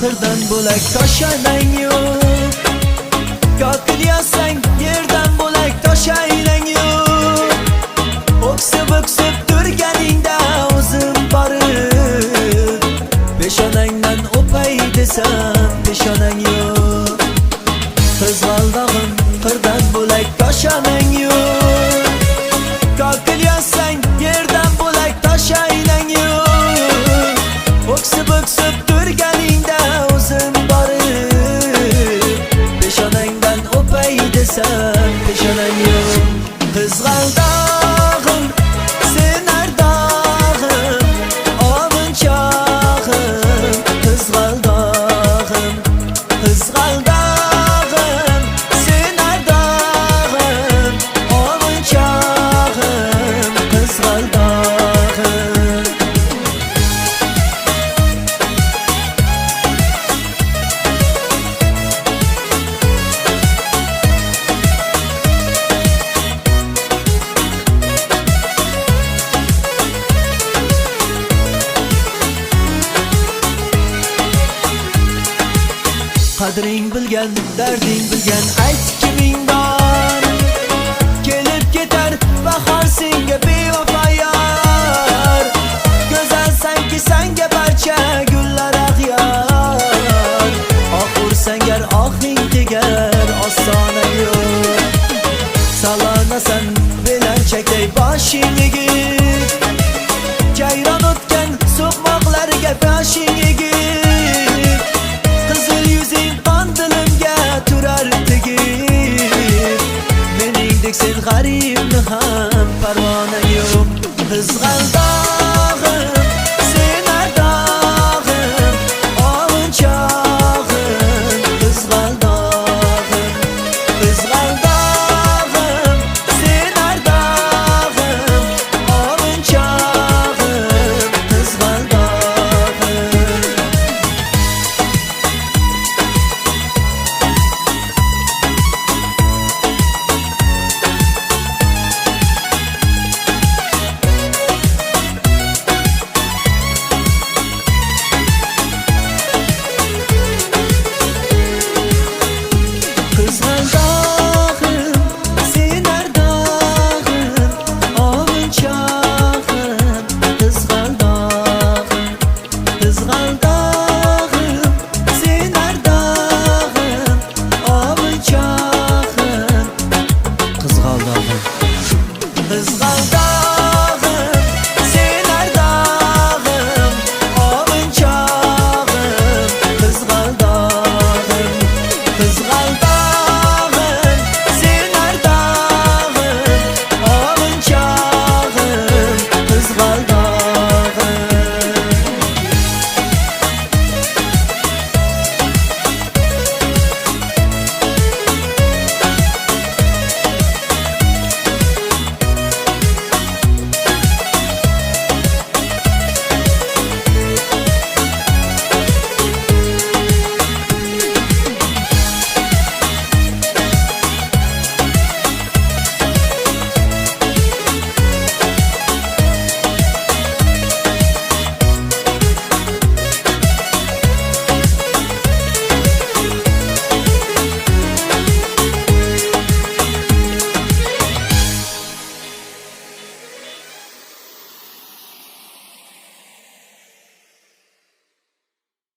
qirdan bo'lak toshanang yo'q. Kokil yozsang yerdan bo'lak toshaynang yo'q. O'ksib turganingda o'zim borib peshonangdan o'pay desam peshonang yo'q. Qizg'aldog'im qirdan bo'lak toshanang yo'q. Kokil yozsang yerdan bo'lak toshaynang yo'q. O'ksib turganingda o'zim borib peshonangdan o'pay desam peshonang yo'q. Qizg'aldog'im sen ardog'im ovunchog'im. Qizg'aldog'im qizg'aldog'im sen ardog'im ovunchog'im. Qizg'aldog'im qadring bilgan, darding bilgan, ayt kiming bor. Kelib ketar bahor senga bevafo yor. Go'zalsanki sanga barcha gullar ag'yor. Oq ursangar ohing tegar, osona yo'q. Salonasan belanchakday boshing egib, jayron o'tgan so'qmoqlarga boshing egib. Qizil yuzing qon dilimga turar tegib. Meningdek sen g'aribni ham parvona yo'q. Qizg'aldog'im sen ardog'im ovunchog'im. Qizg'aldog'im qizg'aldog'im sen ardog'im ovunchog'im. Qizg'aldog'im qizg'aldog'im sen ardog'im ovunchog'im. Qizg'aldog'im qizg'aldog'im sen ardog'im ovunchog'im. Qizg'aldog'im qizg'aldog'im